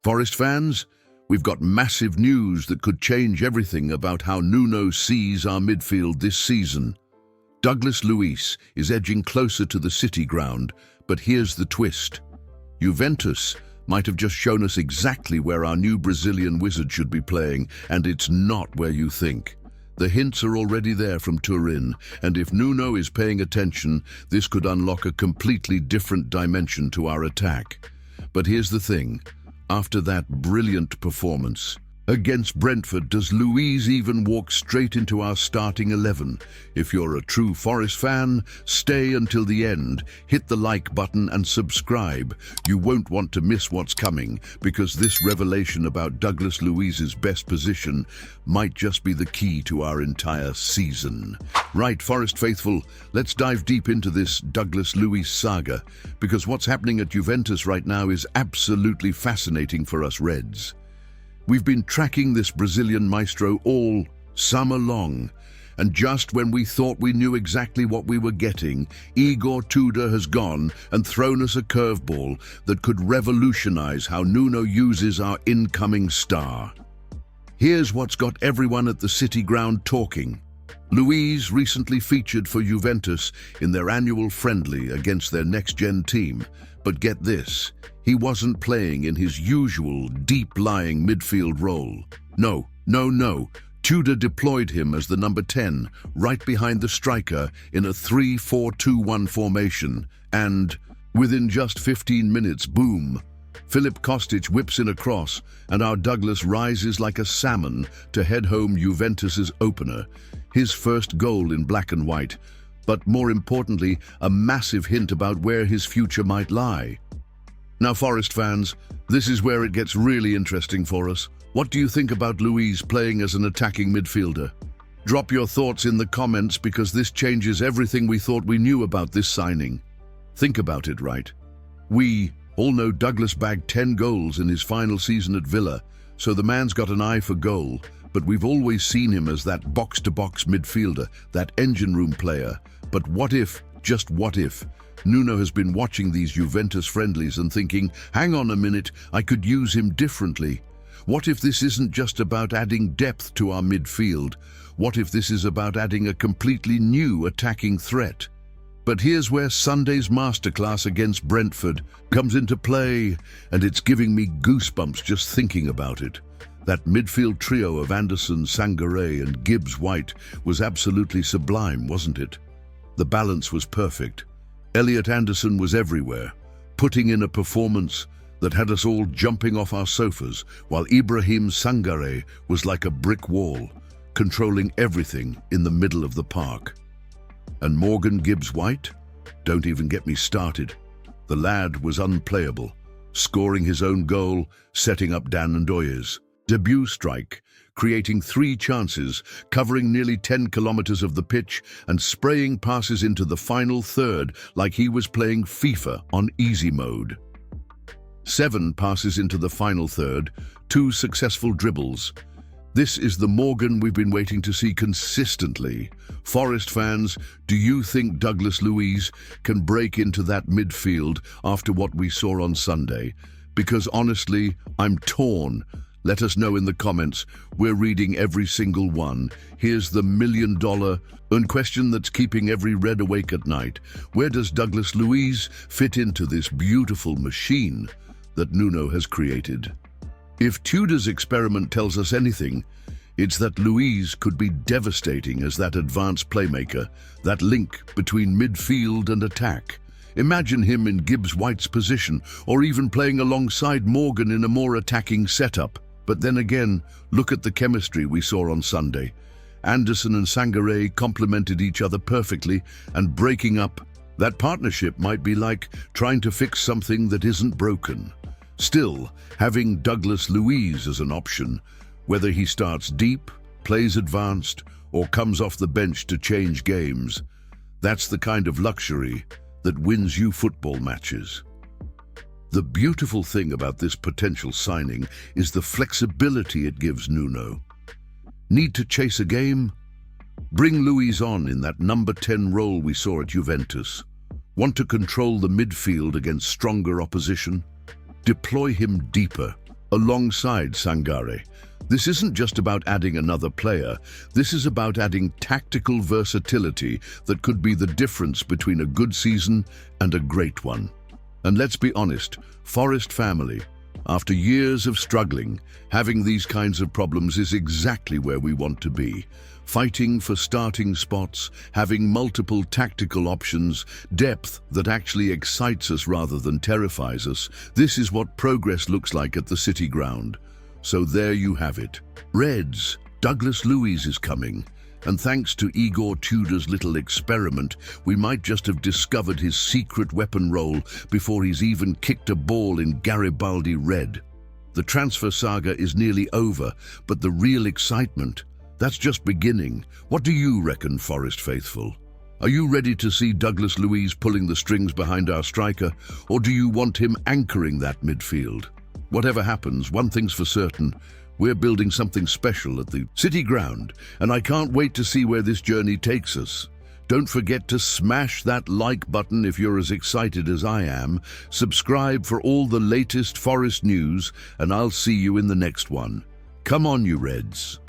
Forest fans, we've got massive news that could change everything about how Nuno sees our midfield this season. Douglas Luiz is edging closer to the City ground, but here's the twist. Juventus might have just shown us exactly where our new Brazilian wizard should be playing, and it's not where you think. The hints are already there from Turin, and if Nuno is paying attention, this could unlock a completely different dimension to our attack. But here's the thing. After that brilliant performance against Brentford, does Luiz even walk straight into our starting 11? If you're a true Forest fan, stay until the end, hit the like button and subscribe. You won't want to miss what's coming, because this revelation about Douglas Luiz's best position might just be the key to our entire season. Right, Forest faithful, let's dive deep into this Douglas Luiz saga, because what's happening at Juventus right now is absolutely fascinating for us Reds. We've been tracking this Brazilian maestro all summer long, and just when we thought we knew exactly what we were getting, Igor Tudor has gone and thrown us a curveball that could revolutionize how Nuno uses our incoming star. Here's what's got everyone at the City ground talking. Luiz recently featured for Juventus in their annual friendly against their next-gen team, but get this, he wasn't playing in his usual deep-lying midfield role. No. Tudor deployed him as the number 10, right behind the striker in a 3-4-2-1 formation, and within just 15 minutes, boom, Filip Kostic whips in a cross, and our Douglas rises like a salmon to head home Juventus's opener, his first goal in black and white, but more importantly, a massive hint about where his future might lie. Now, Forest fans, this is where it gets really interesting for us. What do you think about Luiz playing as an attacking midfielder? Drop your thoughts in the comments, because this changes everything we thought we knew about this signing. Think about it, right? We all know Douglas bagged 10 goals in his final season at Villa, so the man's got an eye for goal, but we've always seen him as that box-to-box midfielder, that engine room player. But what if, just what if, Nuno has been watching these Juventus friendlies and thinking, hang on a minute, I could use him differently. What if this isn't just about adding depth to our midfield? What if this is about adding a completely new attacking threat? But here's where Sunday's masterclass against Brentford comes into play, and it's giving me goosebumps just thinking about it. That midfield trio of Anderson, Sangaré and Gibbs White was absolutely sublime, wasn't it? The balance was perfect. Elliot Anderson was everywhere, putting in a performance that had us all jumping off our sofas, while Ibrahim Sangaré was like a brick wall, controlling everything in the middle of the park. And Morgan Gibbs White? Don't even get me started. The lad was unplayable, scoring his own goal, setting up Dan Ndoye's debut strike, creating 3 chances, covering nearly 10 kilometers of the pitch and spraying passes into the final third like he was playing FIFA on easy mode. 7 passes into the final third, 2 successful dribbles. This is the Morgan we've been waiting to see consistently. Forest fans, do you think Douglas Luiz can break into that midfield after what we saw on Sunday? Because honestly, I'm torn. Let us know in the comments. We're reading every single one. Here's the $1 million question that's keeping every Red awake at night. Where does Douglas Luiz fit into this beautiful machine that Nuno has created? If Tudor's experiment tells us anything, it's that Luiz could be devastating as that advanced playmaker, that link between midfield and attack. Imagine him in Gibbs White's position, or even playing alongside Morgan in a more attacking setup. But then again, look at the chemistry we saw on Sunday. Anderson and Sangaré complemented each other perfectly, and breaking up that partnership might be like trying to fix something that isn't broken. Still, having Douglas Luiz as an option, whether he starts deep, plays advanced, or comes off the bench to change games, that's the kind of luxury that wins you football matches. The beautiful thing about this potential signing is the flexibility it gives Nuno. Need to chase a game? Bring Luiz on in that number 10 role we saw at Juventus. Want to control the midfield against stronger opposition? Deploy him deeper, alongside Sangare. This isn't just about adding another player, this is about adding tactical versatility that could be the difference between a good season and a great one. And let's be honest, Forest family, after years of struggling, having these kinds of problems is exactly where we want to be. Fighting for starting spots, having multiple tactical options, depth that actually excites us rather than terrifies us. This is what progress looks like at the City ground. So there you have it. Reds, Douglas Luiz is coming. And thanks to Igor Tudor's little experiment, we might just have discovered his secret weapon role before he's even kicked a ball in Garibaldi red. The transfer saga is nearly over, but the real excitement, that's just beginning. What do you reckon, Forest faithful? Are you ready to see Douglas Luiz pulling the strings behind our striker, or do you want him anchoring that midfield? Whatever happens, one thing's for certain, we're building something special at the City ground, and I can't wait to see where this journey takes us. Don't forget to smash that like button if you're as excited as I am, subscribe for all the latest Forest news, and I'll see you in the next one. Come on, you Reds.